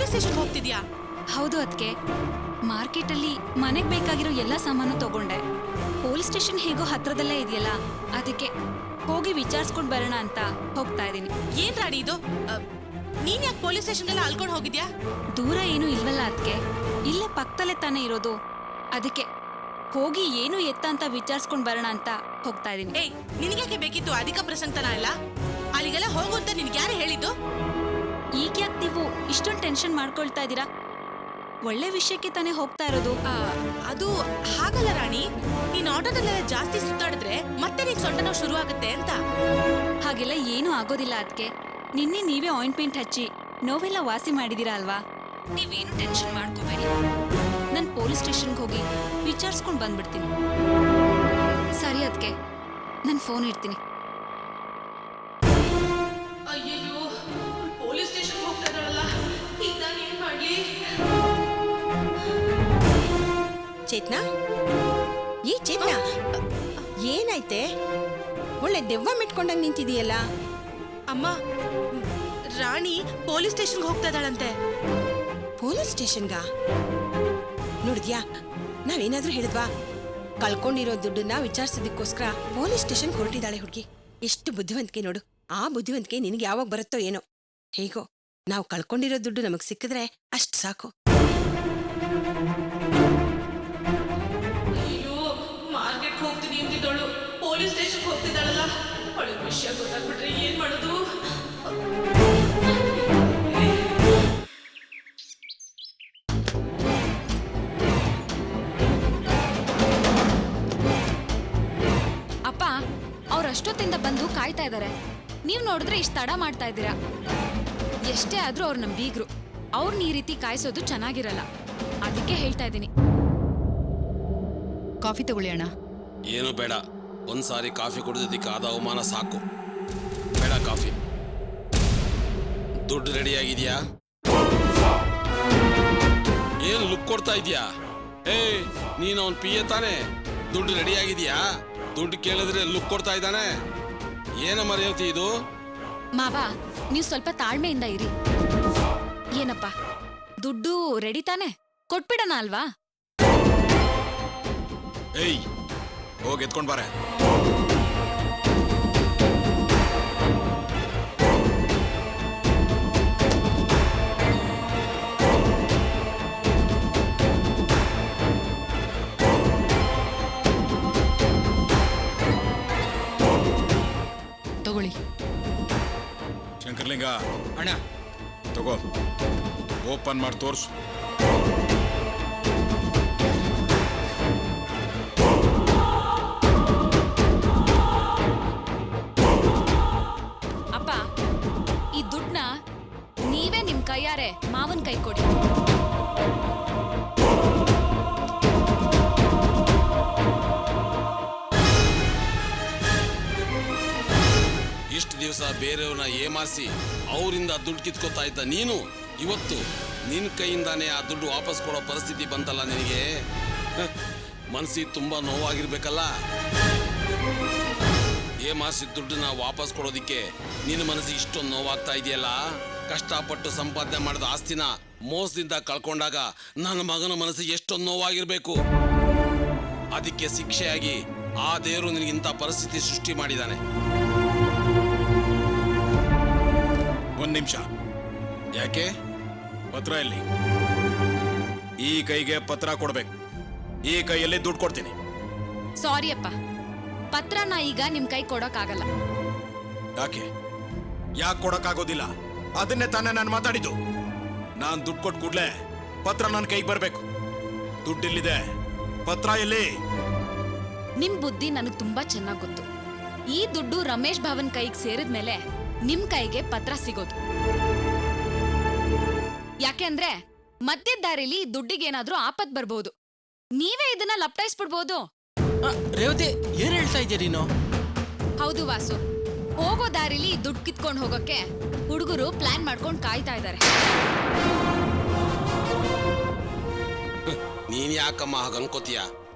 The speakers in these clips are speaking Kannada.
ಪೊಲೀಸ್ ಸ್ಟೇಷನ್ ಹೋಗ್ತಿದ್ಯಾ? ಹೌದು ಅದಕ್ಕೆ ಮಾರ್ಕೆಟಲ್ಲಿ ಮನೆಗೆ ಬೇಕಾಗಿರೋ ಎಲ್ಲ ಸಾಮಾನು ತಗೊಂಡೆ. ಪೊಲೀಸ್ ಸ್ಟೇಷನ್ ಹೇಗೋ ಹತ್ರದಲ್ಲೇ ಇದೆಯಲ್ಲ, ಅದಕ್ಕೆ ಹೋಗಿ ವಿಚಾರಿಸ್ಕೊಂಡು ಬರೋಣ ಅಂತ ಹೋಗ್ತಾ ಇದ್ದೀನಿ. ಏನ್ ರಾಣಿ ಇದು? ನೀನ್ ಯಾಕೆ ಪೊಲೀಸ್ ಸ್ಟೇಷನ್ಗೆಲ್ಲ ಅಲ್ಕೊಂಡು ಹೋಗಿದ್ಯಾ? ದೂರ ಏನೂ ಇಲ್ವಲ್ಲ ಅದಕ್ಕೆ, ಇಲ್ಲೇ ಪಕ್ಕದಲ್ಲೇ ತಾನೇ ಇರೋದು. ಅದಕ್ಕೆ ಹೋಗಿ ಏನು ಎತ್ತ ಅಂತ ವಿಚಾರಿಸ್ಕೊಂಡು ಬರೋಣ ಅಂತ ಹೋಗ್ತಾ ಇದ್ದೀನಿ. ಏಯ್, ನಿನಗ್ಯಾಕೆ ಬೇಕಿತ್ತು ಅಧಿಕ ಪ್ರಸಂಗತನ ಎಲ್ಲ? ಅಲ್ಲಿಗೆಲ್ಲ ಹೋಗು ಅಂತ ನಿನ್ಗೆ ಯಾರು ಹೇಳಿದ್ದು? ಈಗ ಯಾಕೆ ನೀವು ಇಷ್ಟೊಂದು ಟೆನ್ಷನ್ ಮಾಡ್ಕೊಳ್ತಾ ಇದ್ದೀರಾ? ಒಳ್ಳೆ ವಿಷಯಕ್ಕೆ ತಾನೇ ಹೋಗ್ತಾ ಇರೋದು. ಅದು ಹಾಗಲ್ಲ ರಾಣಿ, ನೀನ್ ಆಟೋದಲ್ಲೆಲ್ಲ ಜಾಸ್ತಿ ಸುತ್ತಾಡಿದ್ರೆ ಮತ್ತೆ ನೀನ್ ಸೊಂಟ ನೋವು ಶುರು ಆಗುತ್ತೆ ಅಂತ. ಹಾಗೆಲ್ಲ ಏನೂ ಆಗೋದಿಲ್ಲ ಅದಕ್ಕೆ. ನಿನ್ನೆ ನೀವೇ ಆಯಿಂಟ್ಮೆಂಟ್ ಹಚ್ಚಿ ನೋವೆಲ್ಲ ವಾಸಿ ಮಾಡಿದೀರಾ ಅಲ್ವಾ? ನೀವೇನು ಟೆನ್ಷನ್ ಮಾಡ್ಕೋಬೇಡಿ. ನಾನು ಪೊಲೀಸ್ ಸ್ಟೇಷನ್ಗೆ ಹೋಗಿ ವಿಚಾರಿಸ್ಕೊಂಡು ಬಂದ್ಬಿಡ್ತೀನಿ. ಸರಿ ಅದಕ್ಕೆ, ನಾನು ಫೋನ್ ಇಡ್ತೀನಿ. ಅಯ್ಯೋ, ಪೊಲೀಸ್ ಸ್ಟೇಷನ್ ಹೋಗ್ತಾ ಇದ್ದಾಳಲ್ಲ, ಈಗ ನಾನು ಏನ್ ಮಾಡ್ಲಿ? ಚೇತನಾ, ಈ ಚೇತನಾ, ಏನಾಯ್ತೆ? ಒಳ್ಳೆ ದೆವ್ವ ಮೆಟ್ಕೊಂಡಂಗ್ ನಿಂತಿದೀಯಲ್ಲ. ಅಮ್ಮ, ರಾಣಿ ಪೊಲೀಸ್ ಸ್ಟೇಷನ್ಗೆ ಹೋಗ್ತಾ ಇದ್ದಾಳಂತೆ. ಪೊಲೀಸ್ ಸ್ಟೇಷನ್ಗ? ನೋಡಿದ್ಯಾ, ನಾವೇನಾದ್ರೂ ಹೇಳಿದ್ವಾ? ಕಳ್ಕೊಂಡಿರೋ ದುಡ್ಡನ್ನ ವಿಚಾರಿಸೋದಕ್ಕೋಸ್ಕರ ಪೊಲೀಸ್ ಸ್ಟೇಷನ್ ಹೊರಟಿದ್ದಾಳೆ ಹುಡುಗಿ. ಎಷ್ಟು ಬುದ್ಧಿವಂತಿಕೆ ನೋಡು. ಆ ಬುದ್ಧಿವಂತಿಕೆ ನಿನಗೆ ಯಾವಾಗ ಬರುತ್ತೋ ಏನೋ. ಹೇಗೋ ನಾವು ಕಳ್ಕೊಂಡಿರೋ ದುಡ್ಡು ನಮಗ್ ಸಿಕ್ಕಿದ್ರೆ ಅಷ್ಟು ಸಾಕು. ಅಯ್ಯೋ, ಮಾರ್ಕೆಟ್ ಹೋಗ್ತೀನಿ ಅಂತಿದ್ದಳು, ಪೊಲೀಸ್ ಸ್ಟೇಷನ್ ಹೋಗ್ತಿದ್ದಾಳಲ್ಲ. ಅವಳಿಗೆ ವಿಷಯ ಗೊತ್ತಾಗ್ಬಿಟ್ರೆ ಏನ್ ಮಾಡೋದು? ಅಪ್ಪ, ಅವ್ರಷ್ಟೊತ್ತಿಂದ ಬಂದು ಕಾಯ್ತಾ ಇದ್ದಾರೆ. ನೀವು ನೋಡಿದ್ರೆ ಇಷ್ಟು ತಡ ಮಾಡ್ತಾ ಇದ್ದೀರಾ. ಎಷ್ಟೇ ಆದ್ರೂ ಅವ್ರು ನಮ್ ಬೀಗ್ರು. ಅವ್ರನ್ನ ಈ ರೀತಿ ಕಾಯಿಸೋದು ಚೆನ್ನಾಗಿರಲ್ಲ. ಅದಕ್ಕೆ ಹೇಳ್ತಾ ಇದ್ದೀನಿ. ಕಾಫಿ ತಗೊಳ್ಳಿ ಅಣ್ಣ. ಏನು ಬೇಡ, ಒಂದ್ಸಾರಿ ಕಾಫಿ ಕುಡಿದಕ್ಕೆ ಆದ ಅವಮಾನ ಸಾಕು. ಬೇಡ ಕಾಫಿ. ದುಡ್ಡು ರೆಡಿ ಆಗಿದ್ಯಾ? ಏನು ಲುಕ್ ಕೊಡ್ತಾ ಇದೀಯಾ? ನೀನು ಅವನ್ ಪಿಯೆ ತಾನೆ? ದುಡ್ಡು ರೆಡಿ ಆಗಿದ್ಯಾ? ದುಡ್ಡು ಕೇಳಿದ್ರೆ ಲುಕ್ ಕೊಡ್ತಾ ಇದ್ದಾನೆ. ಏನ ಮರೆಯೋತಿ ಇದು? ಮಾವ, ನೀವು ಸ್ವಲ್ಪ ತಾಳ್ಮೆಯಿಂದ ಇರಿ. ಏನಪ್ಪ, ದುಡ್ಡು ರೆಡಿ ತಾನೆ? ಕೊಟ್ಬಿಡೋಣ ಅಲ್ವಾ? ಹೋಗಿ ಎತ್ಕೊಂಡ್ ಬಾರೆ. ತಗೊಳ್ಳಿ. ಶಂಕರ್ಲಿಂಗ ಅಣ್ಣ, ತಗೋ, ಓಪನ್ ಮಾಡಿ ತೋರ್ಸು. ಅಪ್ಪ, ಈ ದುಡ್ಡನ್ನ ನೀವೇ ನಿಮ್ ಕೈಯಾರೆ ಮಾವನ್ ಕೈ ಕೊಡಿ. ಇಷ್ಟು ದಿವಸ ಬೇರೆಯವ್ರನ್ನ ಏಮಾರಿಸಿ ಅವರಿಂದ ದುಡ್ಡು ಕಿತ್ಕೋತಾ ಇದ್ದ ನೀನು ಇವತ್ತು ನಿನ್ ಕೈಯಿಂದಾನೇ ಆ ದುಡ್ಡು ವಾಪಸ್ ಕೊಡೋ ಪರಿಸ್ಥಿತಿ ಬಂತಲ್ಲ ನಿನಗೆ. ಮನಸ್ಸಿಗೆ ತುಂಬಾ ನೋವಾಗಿರ್ಬೇಕಲ್ಲ. ಏಮಾರಿಸಿದ ದುಡ್ಡನ್ನ ವಾಪಸ್ ಕೊಡೋದಿಕ್ಕೆ ನಿನ್ನ ಮನಸ್ಸಿಗೆ ಇಷ್ಟೊಂದು ನೋವಾಗ್ತಾ ಇದೆಯಲ್ಲ. ಕಷ್ಟಪಟ್ಟು ಸಂಪಾದನೆ ಮಾಡಿದ ಆಸ್ತಿನ ಮೋಸದಿಂದ ಕಳ್ಕೊಂಡಾಗ ನನ್ನ ಮಗನ ಮನಸ್ಸಿಗೆ ಎಷ್ಟೊಂದು ನೋವಾಗಿರ್ಬೇಕು. ಅದಕ್ಕೆ ಶಿಕ್ಷೆಯಾಗಿ ಆ ದೇವರು ನಿನಗಿಂತ ಪರಿಸ್ಥಿತಿ ಸೃಷ್ಟಿ ಮಾಡಿದ್ದಾನೆ. ಒಂದ್ ನಿಮಿಷ. ಯಾಕೆ? ಪತ್ರ ಎಲ್ಲಿ? ಈ ಕೈಗೆ ಪತ್ರ ಕೊಡ್ಬೇಕು, ಈ ಕೈಯಲ್ಲಿ ದುಡ್ಡು ಕೊಡ್ತೀನಿ. ಸಾರಿ ಅಪ್ಪ, ಪತ್ರನ ಈಗ ನಿಮ್ ಕೈ ಕೊಡೋಕ್ಕಾಗಲ್ಲ. ಯಾಕೆ ಯಾಕೆ ಕೊಡಕ್ಕಾಗೋದಿಲ್ಲ? ಅದನ್ನೇ ತಾನೇ ನಾನು ಮಾತಾಡಿದ್ದು. ನಾನ್ ದುಡ್ಡು ಕೊಟ್ಟು ಕೂಡ್ಲೆ ಪತ್ರ ನನ್ನ ಕೈಗೆ ಬರ್ಬೇಕು. ದುಡ್ಡಿಲ್ಲಿದೆ, ಪತ್ರ ಎಲ್ಲಿ? ನಿಮ್ ಬುದ್ಧಿ ನನಗ್ ತುಂಬಾ ಚೆನ್ನಾಗ್ ಗೊತ್ತು. ಈ ದುಡ್ಡು ರಮೇಶ್ ಭವನ್ ಕೈಗೆ ಸೇರಿದ್ಮೇಲೆ ನಿಮ್ ಕೈಗೆ ಪತ್ರ ಸಿಗೋದು. ಯಾಕೆಂದ್ರೆ ಮಧ್ಯದ ದಾರಿಲಿ ದುಡ್ಡಿಗೇನಾದ್ರೂ ಆಪತ್ ಬರ್ಬೋದು. ನೀವೇ ಇದನ್ನ ಲಪ್ಟಾಯಿಸ್ಬಿಡ್ಬೋದು. ರೇವತಿ, ಏನ್ ಹೇಳ್ತಾ ಇದ್ದೀಯ ನೀನು? ಹೌದು ವಾಸು, ಹೋಗೋ ದಾರಿಲಿ ದುಡ್ಡು ಕಿತ್ಕೊಂಡು ಹೋಗೋಕೆ ಹುಡುಗರು ಪ್ಲಾನ್ ಮಾಡ್ಕೊಂಡು ಕಾಯ್ತಾ ಇದ್ದಾರೆ. ನೀನ್ ಯಾಕಮ್ಮ ಹಾಗ ಅನ್ಕೋತೀಯ?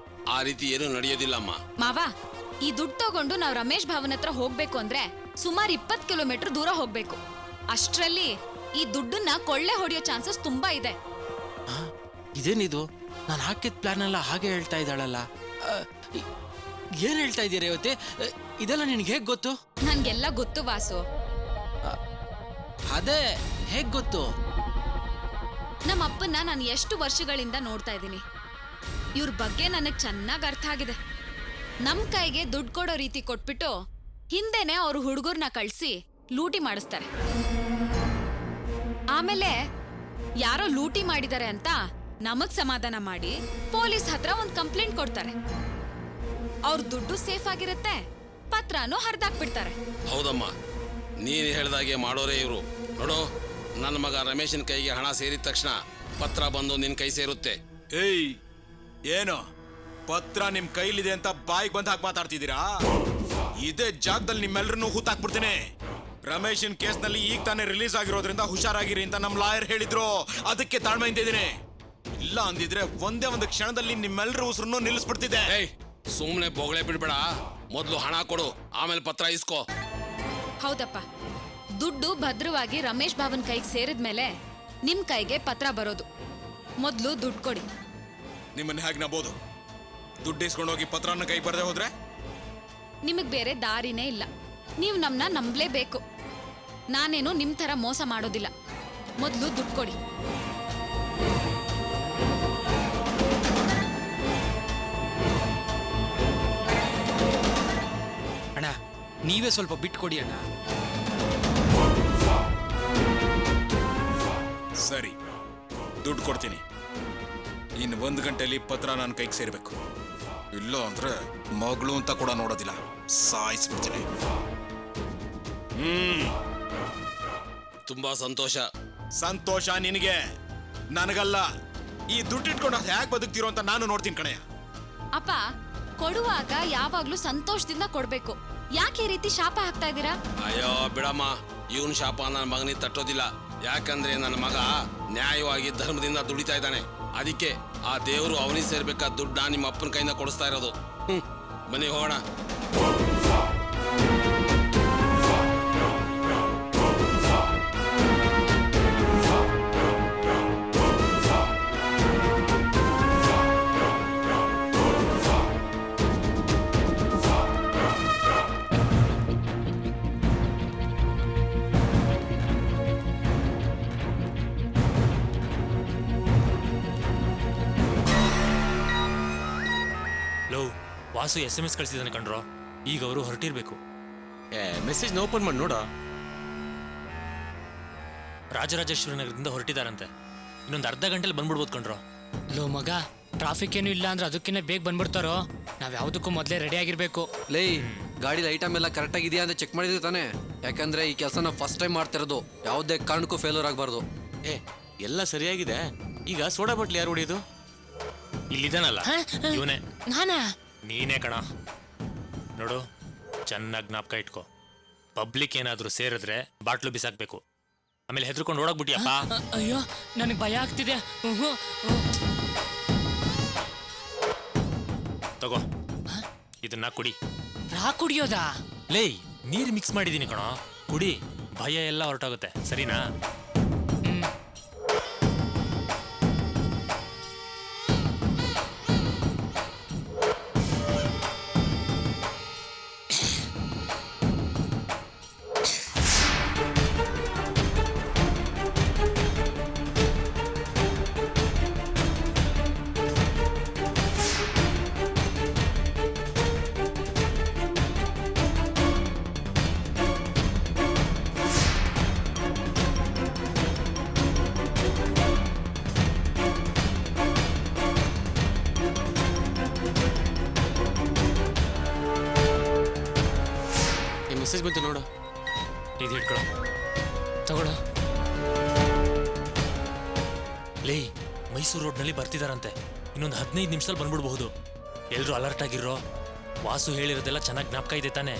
ಆ ರೀತಿ ಏನು ನಡೆಯೋದಿಲ್ಲಮ್ಮ. ಮಾವ, ಈ ದುಡ್ಡು ತಗೊಂಡು ನಾವ್ ರಮೇಶ್ ಭವನ್ ಹತ್ರ ಹೋಗ್ಬೇಕು ಅಂದ್ರೆ ಸುಮಾರು 20 ಕಿಲೋಮೀಟರ್ ದೂರ ಹೋಗ್ಬೇಕು. ಅಷ್ಟ್ರಲ್ಲಿ ಈ ದುಡ್ಡನ್ನ ಕೊಳ್ಳೆ ಹೊಡೆಯೋ ಚಾನ್ಸಸ್ ತುಂಬಾ ಇದೆ. ಇದೇನಿದು ನಾನು ಹಾಕಿದ ಪ್ಲಾನ್ ಎಲ್ಲ ಹಾಗೆ ಹೇಳ್ತಾ ಇದ್ದಾಳಲ್ಲ. ಏನ್ ಹೇಳ್ತಾ ಇದೀಯ ರೇವತಿ? ಇದೆಲ್ಲ ನಿನಗೆ ಹೇಗ್ ಗೊತ್ತು? ನನ್ಗೆಲ್ಲ ಗೊತ್ತು ವಾಸು. ಅದೇ ಹೇಗ್ ಗೊತ್ತು? ನಮ್ಮ ಅಪ್ಪನ್ನ ನಾನು ಎಷ್ಟು ವರ್ಷಗಳಿಂದ ನೋಡ್ತಾ ಇದ್ದೀನಿ. ಇವ್ರ ಬಗ್ಗೆ ನನಗ್ ಚೆನ್ನಾಗ್ ಅರ್ಥ ಆಗಿದೆ. ನಮ್ ಕೈಗೆ ದುಡ್ಡು ಕೊಡೋ ರೀತಿ ಕೊಟ್ಬಿಟ್ಟು ಹಿಂದೆನೆ ಅವ್ರ ಹುಡುಗರ್ನ ಕಳ್ಸಿ ಲೂಟಿ ಮಾಡಿಸ್ತಾರೆ. ಆಮೇಲೆ ಯಾರೋ ಲೂಟಿ ಮಾಡಿದ್ದಾರೆ ಅಂತ ನಮಗ್ ಸಮಾಧಾನ ಮಾಡಿ ಪೊಲೀಸ್ ಹತ್ರ ಒಂದ್ ಕಂಪ್ಲೇಂಟ್ ಕೊಡ್ತಾರೆ. ಅವ್ರ ದುಡ್ಡು ಸೇಫ್ ಆಗಿರುತ್ತೆ, ಪತ್ರನೂ ಹರಿದಾಕ್ಬಿಡ್ತಾರೆ. ಹೌದಮ್ಮ, ನೀನು ಹೇಳ್ದಾಗೆ ಮಾಡೋರೇ ಇವರು. ನೋಡು, ನನ್ನ ಮಗ ರಮೇಶನ್ ಕೈಗೆ ಹಣ ಸೇರಿದ ತಕ್ಷಣ ಪತ್ರ ಬಂದು ನಿನ್ ಕೈ ಸೇರುತ್ತೆ. ಏಯ್, ಏನು ಪತ್ರ ನಿಮ್ ಕೈಲಿದೆ ಅಂತ ಬಾಯಿಗೆ ಬಂದ ಹಾಕಿ ಮಾತಾಡ್ತಿದ್ದೀರಾ? ಇದೇ ಜಾಗದಲ್ಲಿ ನಿಮ್ಮೆಲ್ಲರನ್ನೂ ಹೂತಾಕ್ಬಿಡ್ತೇನೆ. ರಮೇಶನ್ ಕೇಸ್ನಲ್ಲಿ ಈಗ ತಾನೇ ರಿಲೀಸ್ ಆಗಿರೋದ್ರಿಂದ ಹುಷಾರಾಗಿರಿ ಅಂತ ನಮ್ಮ ಲಾಯರ್ ಹೇಳಿದ್ರು. ಅದಕ್ಕೆ ತಾಳ್ಮೆಯಿಂದ ಇದ್ದೀನಿ. ಇಲ್ಲ ಅಂದಿದ್ರೆ ಒಂದೇ ಒಂದು ಕ್ಷಣದಲ್ಲಿ ನಿಮ್ಮೆಲ್ಲರ ಉಸಿರನ್ನು ನಿಲ್ಲಿಸ್ಬಿಡ್ತಿದ್ದೆ. ಏಯ್, ಸುಮ್ಮನೆ ಬೊಗಳೆ ಬಿಡ್ಬೇಡ. ಮೊದಲು ಹಣ ಕೊಡು, ಆಮೇಲೆ ಪತ್ರ ಇಸ್ಕೋ. ಹೌದಪ್ಪ, ದುಡ್ಡು ಭದ್ರವಾಗಿ ರಮೇಶ್ ಬಾಬನ್ ಕೈಗೆ ಸೇರಿದ್ಮೇಲೆ ನಿಮ್ ಕೈಗೆ ಪತ್ರ ಬರೋದು. ಮೊದ್ಲು ದುಡ್ಡು ಕೊಡಿ. ನಿಮ್ಮನ್ನ ಹೇಗೆ ನಂಬೋದು? ದುಡ್ಡು ಇಸ್ಕೊಂಡೋಗಿ ಪತ್ರನ ಕೈ ಬರದೆ ಹೋದ್ರೆ? ನಿಮಗ್ ಬೇರೆ ದಾರಿನೇ ಇಲ್ಲ. ನೀವು ನಮ್ನ ನಂಬಲೇಬೇಕು. ನಾನೇನು ನಿಮ್ ತರ ಮೋಸ ಮಾಡೋದಿಲ್ಲ. ಮೊದ್ಲು ದುಡ್ಡು ಕೊಡಿ. ಅಣ್ಣ, ನೀವೇ ಸ್ವಲ್ಪ ಬಿಟ್ಕೊಡಿ ಅಣ್ಣ. ಸರಿ, ದುಡ್ಡು ಕೊಡ್ತೀನಿ. ಇನ್ನು 1 ಗಂಟೆಯಲ್ಲಿ ಪತ್ರ ನನ್ನ ಕೈಗೆ ಸೇರ್ಬೇಕು. ಇಲ್ಲ ಅಂದ್ರೆ ಮಗಳು ಅಂತ ಕೂಡ ನೋಡೋದಿಲ್ಲ, ಸಾಯಿಸ್ಬಿಡ್ತೀನಿ. ತುಂಬಾ ಸಂತೋಷ. ಸಂತೋಷ ನಿನಗೆ, ನನಗಲ್ಲ. ಈ ದುಡ್ಡು ಇಟ್ಕೊಂಡು ಹೇಗೆ ಬದುಕ್ತಿರೋ ಅಂತ ನಾನು ನೋಡ್ತೀನಿ ಕಣಯ್ಯ. ಅಪ್ಪ, ಕೊಡುವಾಗ ಯಾವಾಗ್ಲೂ ಸಂತೋಷದಿಂದ ಕೊಡ್ಬೇಕು. ಯಾಕೆ ಈ ರೀತಿ ಶಾಪ ಹಾಕ್ತಾ ಇದ್ದೀರಾ? ಅಯ್ಯೋ ಬಿಡಮ್ಮ, ಇವನ್ ಶಾಪ ನನ್ನ ಮಗನಿಗೆ ತಟ್ಟೋದಿಲ್ಲ. ಯಾಕಂದ್ರೆ ನನ್ನ ಮಗ ನ್ಯಾಯವಾಗಿ ಧರ್ಮದಿಂದ ದುಡಿತಾ ಇದ್ದಾನೆ. ಅದಕ್ಕೆ ಆ ದೇವರು ಅವನಿಗೆ ಸೇರ್ಬೇಕಾದ ದುಡ್ಡನ್ನ ನಿಮ್ಮ ಅಪ್ಪನ ಕೈಯಿಂದ ಕೊಡಿಸ್ತಾ ಇರೋದು. ಬನ್ನಿ ಹೋಗೋಣ. ವಾಸು SMS ಕಳಿಸಿದಾನೆ ಕಣ್ರೋ. ಈಗ ಅವರು ಹೊರಟಿರ್ಬೇಕು. ಮೆಸೇಜ್ ಓಪನ್ ಮಾಡಿ ನೋಡ. ರಾಜರಾಜೇಶ್ವರಿ ನಗರದಿಂದ ಹೊರಟಿದಾರಂತೆ. ಇನ್ನೊಂದು ಅರ್ಧ ಗಂಟೆಲಿ ಬಂದ್ಬಿಡ್ಬೋದು ಕಣ್ರೋ. ಲೋ ಮಗ, ಟ್ರಾಫಿಕ್ ಏನು ಇಲ್ಲ ಅಂದ್ರೆ ಅದಕ್ಕಿಂತ ಬೇಗ ಬಂದ್ಬಿಡ್ತಾರೋ. ನಾವ್ ಯಾವ್ದಕ್ಕೂ ಮೊದಲೇ ರೆಡಿ ಆಗಿರ್ಬೇಕು. ಲೇ, ಗಾಡಿ ಐಟಮ್ ಎಲ್ಲ ಕರೆಕ್ಟ್ ಆಗಿದೆಯಾ ಅಂತ ಚೆಕ್ ಮಾಡಿದ್ರೆ ತಾನೆ. ಯಾಕಂದ್ರೆ ಈ ಕೆಲಸನ ಫಸ್ಟ್ ಟೈಮ್ ಮಾಡ್ತಿರೋದು. ಯಾವುದೇ ಕಾರಣಕ್ಕೂ ಫೇಲ್ಯೂರ್ ಆಗಬಾರ್ದು. ಎಲ್ಲ ಸರಿಯಾಗಿದೆ. ಈಗ ಸೋಡಾ ಬಾಟ್ಲಿ ಯಾರು ಹೊಡಿಯೋದು? ಇಲ್ಲಿದ್ದಾನಲ್ಲ ಇವನೇ. ನಾನಾ? ನೀನೇ ಕಣ. ನೋಡು, ಚೆನ್ನಾಗಿ ಜ್ಞಾಪಕ ಇಟ್ಕೋ. ಪಬ್ಲಿಕ್ ಏನಾದ್ರೂ ಸೇರಿದ್ರೆ ಬಾಟ್ಲು ಬಿಸಾಕ್ಬೇಕು. ಆಮೇಲೆ ಹೆದರ್ಕೊಂಡು ಓಡಾಕ್ಬಿಟ್ಟಿಯಪ್ಪ. ಅಯ್ಯೋ, ನನಗೆ ಭಯ ಆಗ್ತಿದೆ. ತಗೋ, ಇದನ್ನ ಕುಡಿ. ಕುಡಿಯೋದಾ? ಲೇ, ನೀರು ಮಿಕ್ಸ್ ಮಾಡಿದೀನಿ ಕಣೋ, ಕುಡಿ. ಭಯ ಎಲ್ಲ ಹೊರಟಾಗುತ್ತೆ, ಸರಿನಾ? ಮೆಸೇಜ್ ಬಂತು ನೋಡು. ಇದು ಹಿಡ್ಕೊಳ್ಳೋ. ತಗೊಳ್ಳೋ. ಲೇ, ಮೈಸೂರು ರೋಡ್ನಲ್ಲಿ ಬರ್ತಿದಾರಂತೆ. ಇನ್ನೊಂದು 15 ನಿಮಿಷದಲ್ಲಿ ಬಂದ್ಬಿಡ್ಬಹುದು. ಎಲ್ರು ಅಲರ್ಟ್ ಆಗಿರೋ. ವಾಸು ಹೇಳಿರೋದೆಲ್ಲ ಚೆನ್ನಾಗಿ ಜ್ಞಾಪಕ ಇದೆ ತಾನೆ.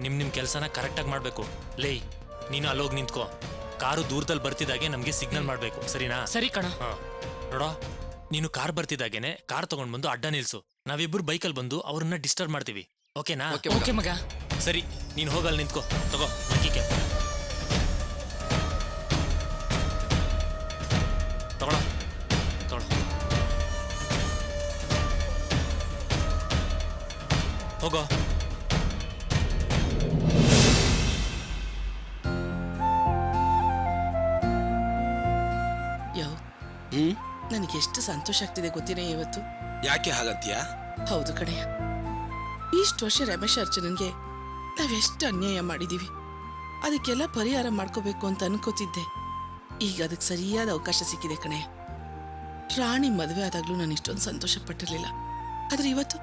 ನಿಮ್ ಕೆಲಸನ ಕರೆಕ್ಟಾಗಿ ಮಾಡಬೇಕು. ಲೇ, ನೀನು ಅಲ್ಲೋಗಿ ನಿಂತ್ಕೋ. ಕಾರು ದೂರದಲ್ಲಿ ಬರ್ತಿದ್ದಾಗೆ ನಮಗೆ ಸಿಗ್ನಲ್ ಮಾಡಬೇಕು, ಸರಿನಾ? ಸರಿ ಕಣ. ನೋಡೋ, ನೀನು ಕಾರ್ ಬರ್ತಿದ್ದಾಗೇನೆ ಕಾರ್ ತಗೊಂಡ್ ಬಂದು ಅಡ್ಡ ನಿಲ್ಸು. ನಾವಿಬ್ರು ಬೈಕಲ್ಲಿ ಬಂದು ಅವ್ರನ್ನ ಡಿಸ್ಟರ್ಬ್ ಮಾಡ್ತೀವಿ, ಓಕೆನಾ? ಓಕೆ ಮಗ. ಸರಿ, ನೀನು ಹೋಗಲ್ಲಿ ನಿಂತ್ಕೋ. ತಗೋ ಮಕ್ಕಿಗೆ. ತಗೊಳ ತಗೊಳ ಹೋಗೋ. ಯಾವ ನನಗೆ ಎಷ್ಟು ಸಂತೋಷ ಆಗ್ತಿದೆ ಗೊತ್ತಿನೇ ಇವತ್ತು. ಯಾಕೆ ಹಾಗಂತೀಯ? ಹೌದು ಕಣಯ್ಯ, ಇಷ್ಟು ವರ್ಷ ರಮೇಶ್ ಅರ್ಚನನ್ಗೆ ನಾವೆಷ್ಟು ಅನ್ಯಾಯ ಮಾಡಿದೀವಿ, ಅದಕ್ಕೆಲ್ಲ ಪರಿಹಾರ ಮಾಡ್ಕೋಬೇಕು ಅಂತ ಅನ್ಕೋತಿದ್ದೆ. ಈಗ ಅದಕ್ಕೆ ಸರಿಯಾದ ಅವಕಾಶ ಸಿಕ್ಕಿದೆ ಕಣಯ್ಯ. ರಾಣಿ ಮದುವೆ ಆದಾಗ್ಲೂ ನಾನು ಇಷ್ಟೊಂದು ಸಂತೋಷ ಪಟ್ಟಿರ್ಲಿಲ್ಲ, ಆದ್ರೆ ಇವತ್ತು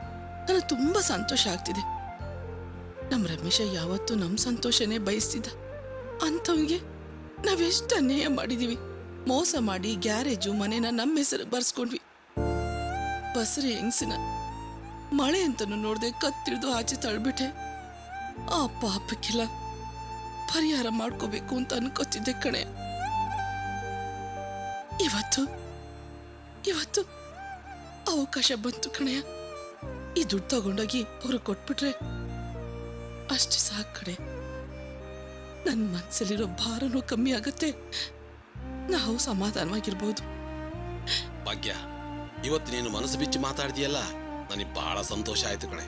ನನಗೆ ತುಂಬಾ ಸಂತೋಷ ಆಗ್ತಿದೆ. ನಮ್ಮ ರಮೇಶ ಯಾವತ್ತೂ ನಮ್ಮ ಸಂತೋಷನೇ ಬಯಸ್ತಿದ್ದ, ಅಂಥವ್ನಿಗೆ ನಾವೆಷ್ಟು ಅನ್ಯಾಯ ಮಾಡಿದೀವಿ. ಮೋಸ ಮಾಡಿ ಗ್ಯಾರೇಜು ಮನೆನ ನಮ್ಮ ಹೆಸರು ಬರ್ಸ್ಕೊಂಡ್ವಿ. ಬಸರಿ ಹೆಂಗ್ಸಿನ ಮಳೆ ಅಂತನೂ ನೋಡ್ದೆ ಕತ್ತಿಡ್ದು ಆಚೆ ತಳ್ಬಿಟ್ಟೆ. ಆ ಪಾಪಕ್ಕೆಲ್ಲ ಪರಿಹಾರ ಮಾಡ್ಕೋಬೇಕು ಅಂತ ಅನ್ಕೋತಿದ್ದೆ ಕಣೆ. ಇವತ್ತು ಅವಕಾಶ ಬಂತು ಕಣೆಯ. ಈ ದುಡ್ಡು ತಗೊಂಡೋಗಿ ಅವ್ರು ಕೊಟ್ಬಿಟ್ರೆ ಅಷ್ಟೇ ಸಾಕು ಕಣೆ. ನನ್ನ ಮನ್ಸಲ್ಲಿರೋ ಭಾರನೂ ಕಮ್ಮಿ ಆಗತ್ತೆ, ನಾವು ಸಮಾಧಾನವಾಗಿರ್ಬೋದು. ಭಾಗ್ಯ, ಇವತ್ತು ನೀನು ಮನಸ್ಸು ಬಿಚ್ಚಿ ಮಾತಾಡ್ತೀಯಲ್ಲ, ನನಗೆ ಬಹಳ ಸಂತೋಷ ಆಯ್ತು ಕಣೆ.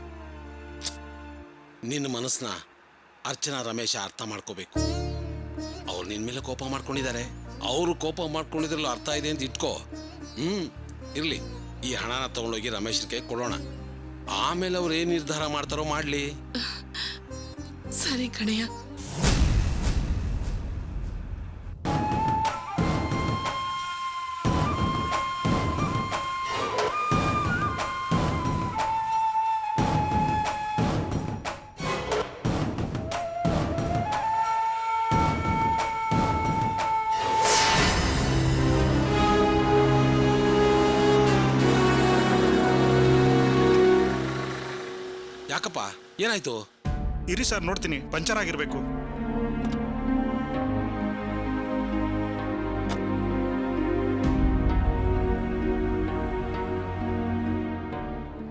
ನಿನ್ನ ಮನಸ್ಸನ್ನ ಅರ್ಚನಾ ರಮೇಶ ಅರ್ಥ ಮಾಡ್ಕೋಬೇಕು. ಅವ್ರು ನಿನ್ನ ಮೇಲೆ ಕೋಪ ಮಾಡ್ಕೊಂಡಿದ್ದಾರೆ, ಅವರು ಕೋಪ ಮಾಡ್ಕೊಂಡಿದ್ರಲ್ಲ ಅರ್ಥ ಇದೆ ಅಂತ ಇಟ್ಕೋ. ಇರ್ಲಿ, ಈ ಹಣನ ತಗೊಂಡೋಗಿ ರಮೇಶ್ಗೆ ಕೊಡೋಣ, ಆಮೇಲೆ ಅವ್ರು ಏನ್ ನಿರ್ಧಾರ ಮಾಡ್ತಾರೋ ಮಾಡ್ಲಿ. ಸರಿ ಕಣಯ್ಯ. ಯಾಕಪ್ಪ, ಏನಾಯ್ತು? ಇರಿ ಸರ್, ನೋಡ್ತೀನಿ. ಪಂಚರ್ ಆಗಿರ್ಬೇಕು.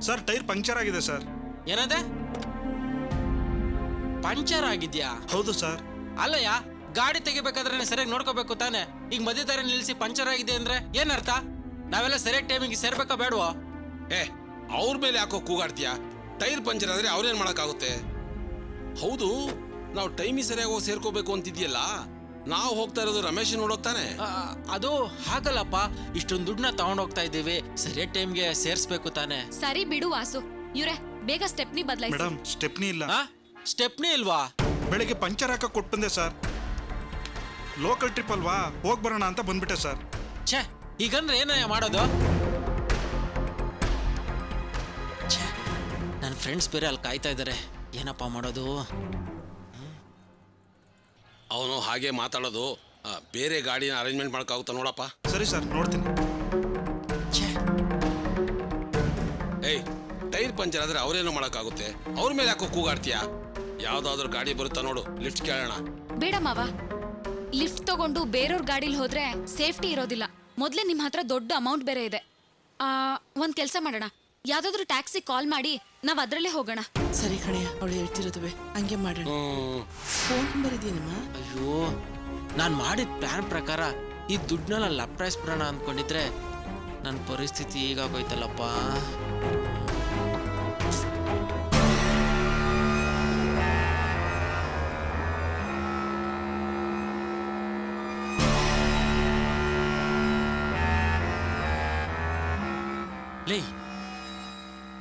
ಸರ್, ಟೈರ್ ಪಂಕ್ಚರ್ ಆಗಿದೆ ಸರ್. ಏನದೆ? ಪಂಚರ್ ಆಗಿದ್ಯಾ? ಹೌದು ಸರ್. ಅಲ್ಲಯ್ಯ, ಗಾಡಿ ತೆಗಿಬೇಕಾದ್ರೆ ಸರಿಯಾಗಿ ನೋಡ್ಕೋಬೇಕು ತಾನೆ. ಈಗ ಮಧ್ಯ ದಾರಿ ನಿಲ್ಸಿ ಪಂಚರ್ ಆಗಿದೆ ಅಂದ್ರೆ ಏನರ್ಥ? ನಾವೆಲ್ಲ ಸರಿಯಾಗಿ ಟೈಮಿಗೆ ಸೇರ್ಬೇಕಾ ಬೇಡವಾ? ಅವ್ರ ಮೇಲೆ ಯಾಕೋ ಕೂಗಾಡ್ತೀಯಾ? ಟೈರ್ ಪಂಚರ್ ಆದ್ರೆ ಅವ್ರೇನ್ ಮಾಡಕ್ಕಾಗುತ್ತೆ? ಹೌದು, ನಾವು ಟೈಮಿಗೆ ಸರಿಯಾಗಿ ಹೋಗಿ ಸೇರ್ಕೋಬೇಕು ಅಂತಿದ್ಯಲ್ಲ, ನಾವು ಹೋಗ್ತಾ ಇರೋದು ರಮೇಶ್ ನೋಡೋಗ್ತಾನೆ. ಅದು ಹಾಗಲ್ಲಪ್ಪ, ಇಷ್ಟೊಂದು ದುಡ್ಡನ್ನ ತಗೊಂಡೋಗ್ತಾ ಇದ್ದೀವಿ, ಸರಿಯಾದ ಟೈಮ್ಗೆ ಸೇರ್ಸ್ಬೇಕು ತಾನೆ. ಸರಿ ಬಿಡು ವಾಸು, ಇವ್ರೆ ಬೇಗ ಸ್ಟೆಪ್ನಿ ಬದಲಾಯಿಸಿ. ಮೇಡಮ್, ಸ್ಟೆಪ್ನಿ ಇಲ್ಲ. ಸ್ಟೆಪ್ನಿ ಇಲ್ವಾ? ಬೆಳಿಗ್ಗೆ ಪಂಚರ್ ಹಾಕ ಕೊಟ್ಟು ಬಂದೆ ಸರ್. ಲೋಕಲ್ ಟ್ರಿಪ್ ಅಲ್ವಾ, ಹೋಗ್ ಬರೋಣ ಅಂತ ಬಂದ್ಬಿಟ್ಟೆ ಸರ್. ಛೇ, ಈಗಂದ್ರೆ ಏನಯ್ಯ ಮಾಡೋದು? ನನ್ನ ಫ್ರೆಂಡ್ಸ್ ಬೇರೆ ಅಲ್ಲಿ ಕಾಯ್ತಾ ಇದ್ದಾರೆ, ಏನಪ್ಪ ಮಾಡೋದು? ಅವನು ಹಾಗೆ ಮಾತಾಡೋದು. ಬೇರೆ ಗಾಡಿನ ಅರೇಂಜ್ಮೆಂಟ್ ಮಾಡೋಕ್ಕಾಗುತ್ತಾ ನೋಡಪ್ಪ. ಸರಿ ಸರ್, ನೋಡ್ತೀನಿ. ಟೈರ್ ಪಂಚರ್ ಆದ್ರೆ ಅವ್ರೇನೋ ಮಾಡೋಕ್ಕಾಗುತ್ತೆ, ಅವ್ರ ಮೇಲೆ ಯಾಕೋ ಕೂಗಾಡ್ತೀಯಾ? ಯಾವ್ದಾದ್ರು ಗಾಡಿ ಬರುತ್ತಾ ನೋಡು, ಲಿಫ್ಟ್ ಕೇಳೋಣ. ಬೇಡ ಮಾವ, ಲಿಫ್ಟ್ ತಗೊಂಡು ಬೇರೆಯವ್ರ ಗಾಡಿಲಿ ಹೋದ್ರೆ ಸೇಫ್ಟಿ ಇರೋದಿಲ್ಲ. ಮೊದ್ಲೇ ನಿಮ್ಮ ಹತ್ರ ದೊಡ್ಡ ಅಮೌಂಟ್ ಬೇರೆ ಇದೆ. ಒಂದ್ ಕೆಲ್ಸ ಮಾಡೋಣ, ಯಾವ್ದಾದ್ರು ಟ್ಯಾಕ್ಸಿ ಕಾಲ್ ಮಾಡಿ ನಾವ್ ಅದ್ರಲ್ಲೇ ಹೋಗೋಣ. ಸರಿ ಕಣಯ್ಯ, ಅವಳು ಹೇಳ್ತಿರೋದುವೆ ಹಂಗೆ ಮಾಡೋಣ. ಫೋನ್ ನಂಬರ್ ಇದೆಯೇನಮ್ಮ? ಅಯ್ಯೋ, ನಾನು ಮಾಡಿದ ಪ್ಲಾನ್ ಪ್ರಕಾರ ಈ ದುಡ್ಡನ್ನೆಲ್ಲ ಲಪ್ರಾಯಿಸ್ಬಿಡೋಣ ಅಂದ್ಕೊಂಡಿದ್ರೆ ನನ್ನ ಪರಿಸ್ಥಿತಿ ಈಗಾಗೋಯ್ತಲ್ಲಪ್ಪ. ಲೇ,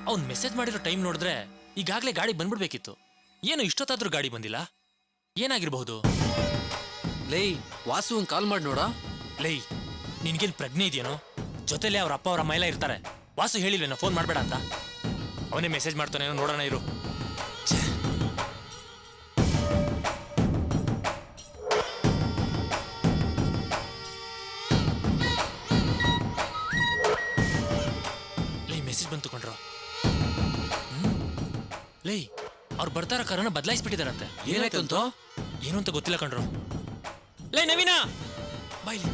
ಅವ್ನು ಮೆಸೇಜ್ ಮಾಡಿರೋ ಟೈಮ್ ನೋಡಿದ್ರೆ ಈಗಾಗಲೇ ಗಾಡಿ ಬಂದ್ಬಿಡ್ಬೇಕಿತ್ತು. ಏನು ಇಷ್ಟೊತ್ತಾದ್ರೂ ಗಾಡಿ ಬಂದಿಲ್ಲ? ಏನಾಗಿರ್ಬಹುದು? ಲೈ, ವಾಸು ಕಾಲ್ ಮಾಡಿ ನೋಡ. ಲೈ, ನಿನ್ಗೇನು ಪ್ರಜ್ಞೆ ಇದೆಯೇನೋ? ಜೊತೆಲೆ ಅವ್ರ ಅಪ್ಪ ಅವ್ರ ಅಮ್ಮ ಎಲ್ಲ ಇರ್ತಾರೆ. ವಾಸು ಹೇಳಿಲ್ವೇನೋ ಫೋನ್ ಮಾಡಬೇಡ ಅಂತ? ಅವನೇ ಮೆಸೇಜ್ ಮಾಡ್ತಾನೇನೋ, ನೋಡೋಣ ಇರು. ಲೈ, ಮೆಸೇಜ್ ಬಂತು ಕಣ್ರೋ. ಲೈ, ಅವ್ರು ಬರ್ತಾರ ಕಾರಣ ಬದಲಾಯಿಸ್ಬಿಟ್ಟಿದಾರಂತೆ. ಏನಾಯ್ತು ಅಂತ? ಏನು ಅಂತ ಗೊತ್ತಿಲ್ಲ ಕಣ್ರು. ಲೈ ನವೀನಾ, ಬಾಯ್ಲಿ.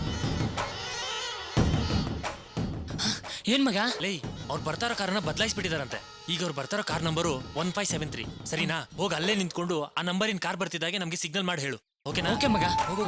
ಏನ್ ಮಗ? ಲೈ, ಅವ್ರು ಬರ್ತಾರ ಕಾರಣ ಬದಲಾಯಿಸ್ಬಿಟ್ಟಿದಾರಂತೆ. ಈಗ ಅವ್ರು ಬರ್ತಾರೋ ಕಾರ್ ನಂಬರು 1573. ಸರಿನಾ? ಹೋಗಿ ಅಲ್ಲೇ ನಿಂತ್ಕೊಂಡು ಆ ನಂಬರಿನ ಕಾರ್ ಬರ್ತಿದ್ದಾಗೆ ನಮ್ಗೆ ಸಿಗ್ನಲ್ ಮಾಡಿ ಹೇಳು. ಓಕೆನಾ? ಓಕೆ ಮಗ, ಹೋಗೋ.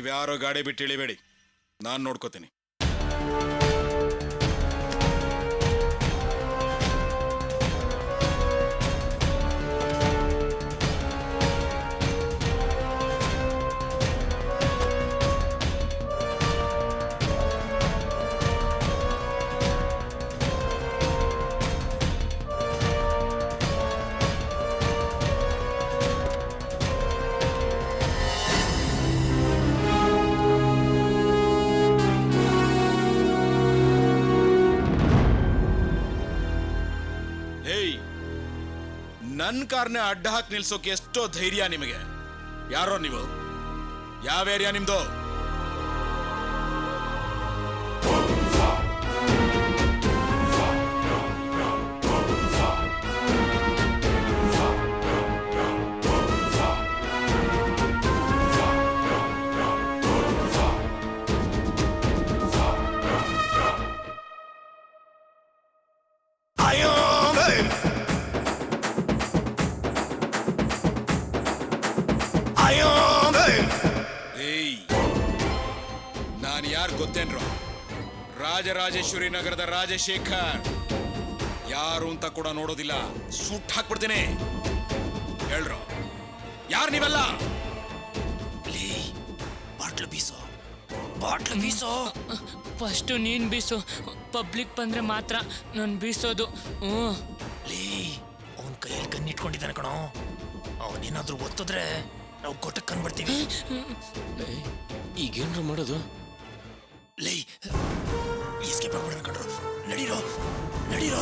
ನೀವ್ಯಾರೋ ಗಾಡಿ ಬಿಟ್ಟು ಇಳಿಬೇಡಿ, ನಾನು ನೋಡ್ಕೋತೀನಿ. ನನ್ನ ಕಾರ್ನ ಅಡ್ಡ ಹಾಕಿ ನಿಲ್ಸೋಕೆ ಎಷ್ಟೋ ಧೈರ್ಯ ನಿಮಗೆ? ಯಾರೋ ನೀವು? ಯಾವ ಏರಿಯಾ ನಿಮ್ದು? ನಾನು ಯಾರು ಗೊತ್ತೇನ್ರೋ? ರಾಜರಾಜೇಶ್ವರಿ ನಗರದ ರಾಜಶೇಖರ್. ಯಾರು ಅಂತ ಕೂಡ ನೋಡೋದಿಲ್ಲ, ಸುಟ್ಟು ಹಾಕ್ಬಿಡ್ತೀನಿ. ಹೇಳ್ರೋ, ಯಾರು ನೀವೆಲ್ಲ? ಬಾಟ್ಲು ಬೀಸೋ, ಬಾಟ್ಲು ಬೀಸೋ. ಫಸ್ಟು ನೀನು ಬೀಸು, ಪಬ್ಲಿಕ್ ಬಂದ್ರೆ ಮಾತ್ರ ನಾನು ಬೀಸೋದು. ಅವನ ಕೈಯಲ್ಲಿ ಕಣ್ಣಿಟ್ಕೊಂಡಿದ್ದಾನೆ ಕಣೋ, ಅವನೇನಾದ್ರೂ ಒತ್ತಿದ್ರೆ ನಾವು ಕೊಟ್ಟಕ್ಕೆ ಕಂಡ್ಬಿಡ್ತೀವಿ. ಈಗೇನ್ರ ಮಾಡೋದು? ಲೈ ಈಸ್ಕೇಪ್ ಆಗ್ಬಿಡೋಣ ಕಣ್ರು. ನಡೀರೋ ನಡೀರೋ.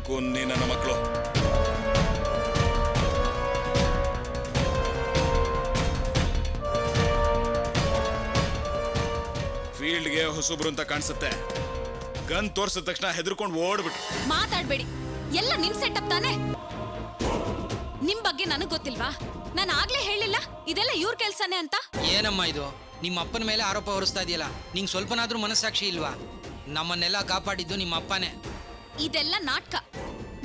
ಕೊನ್ನಿ ನನ್ನ ಮಕ್ಕಳು. ಫೀಲ್ಡ್ಗೆ ಹೊಸಬ್ರು ಅಂತ ಕಾಣಿಸುತ್ತೆ. ಗನ್ ತೋರ್ಸಿದ ತಕ್ಷಣ ಹೆದರ್ಕೊಂಡು ಓಡ್ಬಿಟ್ರು. ಮಾತಾಡ್ಬೇಡಿ, ಎಲ್ಲ ನಿಮ್ ಸೆಟಪ್ ತಾನೆ. ನಿಮ್ ಬಗ್ಗೆ ನನಗ್ ಗೊತ್ತಿಲ್ವಾ? ನಾನು ಆಗ್ಲೇ ಹೇಳಿಲ್ಲ ಇದೆಲ್ಲ ಇವ್ರ ಕೆಲ್ಸನೇ ಅಂತ. ಏನಮ್ಮ ಇದು? ನಿಮ್ಮ ಅಪ್ಪನ ಮೇಲೆ ಆರೋಪ ಹೊರಿಸ್ತಾ ಇದೆಯಲ್ಲ, ನಿಂಗೆ ಸ್ವಲ್ಪನಾದ್ರೂ ಮನಸ್ಸಾಕ್ಷಿ ಇಲ್ವಾ? ನಮ್ಮನ್ನೆಲ್ಲ ಕಾಪಾಡಿದ್ದು ನಿಮ್ಮ ಅಪ್ಪನೇ. ಇದೆಲ್ಲ ನಾಟಕ.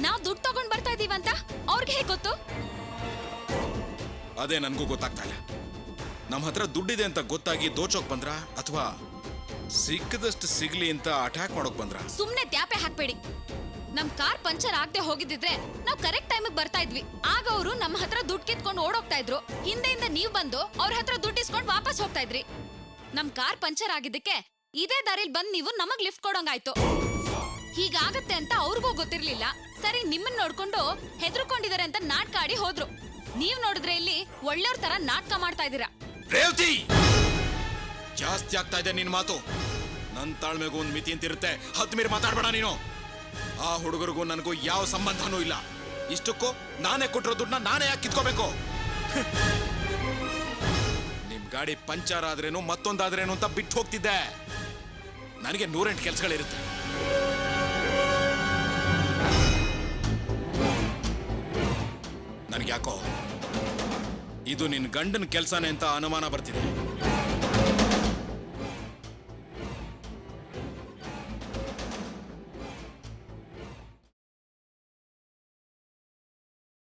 ನಾವ್ ದುಡ್ಡು ತಗೊಂಡ್ ಬರ್ತಾ ಇದೀವಂತ ಅವ್ರಿಗೆ ಹೇಗೆ ಗೊತ್ತು? ಅದೇ ನನ್ಗೂ ಗೊತ್ತಾಗ್ತಾ ಇಲ್ಲ. ನಮ್ಮ ಹತ್ರ ದುಡ್ಡಿದೆ ಅಂತ ಗೊತ್ತಾಗಿ ದೋಚೋಕ್ ಬಂದ್ರ, ಅಥವಾ ಸಿಕ್ಕದಷ್ಟು ಸಿಗ್ಲಿ ಅಂತ ಅಟ್ಯಾಕ್ ಮಾಡೋಕ್ ಬಂದ್ರ? ಸುಮ್ನೆ ತ್ಯಾಪೆ ಹಾಕ್ಬೇಡಿ. ನಮ್ ಕಾರ್ ಪಂಚರ್ ಆಗದೆ ಹೋಗಿದ್ದಿದ್ರೆ ನಾವ್ ಕರೆಕ್ಟ್ ಟೈಮಿಗೆ ಬರ್ತಾ ಇದ್ವಿ. ಆಗ ಅವರು ನಮ್ಮ ಹತ್ರ ದುಡ್ಡು ಕಿತ್ಕೊಂಡು ಓಡೋಗ್ತಾ ಇದ್ರು. ಹಿಂದೆಯಿಂದ ನೀವ್ ಬಂದು ಅವ್ರ ಹತ್ರ ದುಡ್ಡು ಇಸ್ಕೊಂಡು ವಾಪಸ್ ಹೋಗ್ತಾ ಇದ್ರಿ. ನಮ್ ಕಾರ್ ಪಂಚರ್ ಆಗಿದ್ದಕ್ಕೆ ಇದೇ ದಾರಿಲಿ ಬಂದ್ ನೀವು ನಮಗ್ ಲಿಫ್ಟ್ ಕೊಡೋಂಗಾಯ್ತು. ಹೀಗಾಗತ್ತೆ ಅಂತ ಅವ್ರಿಗೂ ಗೊತ್ತಿರ್ಲಿಲ್ಲ. ಸರಿ, ನಿಮ್ಮನ್ನ ನೋಡ್ಕೊಂಡು ಹೆದರ್ಕೊಂಡಿದ್ದಾರೆ ಅಂತ ನಾಟಕ ಆಡಿ ಹೋದ್ರು. ನೀವ್ ನೋಡಿದ್ರೆ ಇಲ್ಲಿ ಒಳ್ಳೆಯವ್ರ ತರ ನಾಟಕ ಮಾಡ್ತಾ ಇದೀರಾ. ರೇವತಿ, ಜಾಸ್ತಿ ಆಗ್ತಾ ಇದೆ ನಿನ್ ಮಾತು. ನನ್ ತಾಳ್ಮೆಗೂ ಒಂದ್ ಮಿತಿ ಅಂತಿರುತ್ತೆ. ಹತ್ತು ಮೀರಿ ಮಾತಾಡ್ಬೇಡ ನೀನು. ಆ ಹುಡುಗರಿಗೂ ನನಗೂ ಯಾವ ಸಂಬಂಧನೂ ಇಲ್ಲ. ಇಷ್ಟಕ್ಕೂ ನಾನೇ ಕೊಟ್ಟಿರೋ ದುಡ್ಡನ್ನ ನಾನೇ ಯಾಕೆ ಕಿತ್ಕೋಬೇಕು? ನಿಮ್ ಗಾಡಿ ಪಂಚರ್ ಆದ್ರೇನು ಮತ್ತೊಂದಾದ್ರೇನು ಅಂತ ಬಿಟ್ಟು ಹೋಗ್ತಿದ್ದೆ. ನನಗೆ 108 ಕೆಲ್ಸಗಳಿರುತ್ತೆ. ನನಗೆ ಯಾಕೋ ಇದು ನಿನ್ ಗಂಡನ ಕೆಲ್ಸನೇ ಅಂತ ಅನುಮಾನ ಬರ್ತಿದೆ.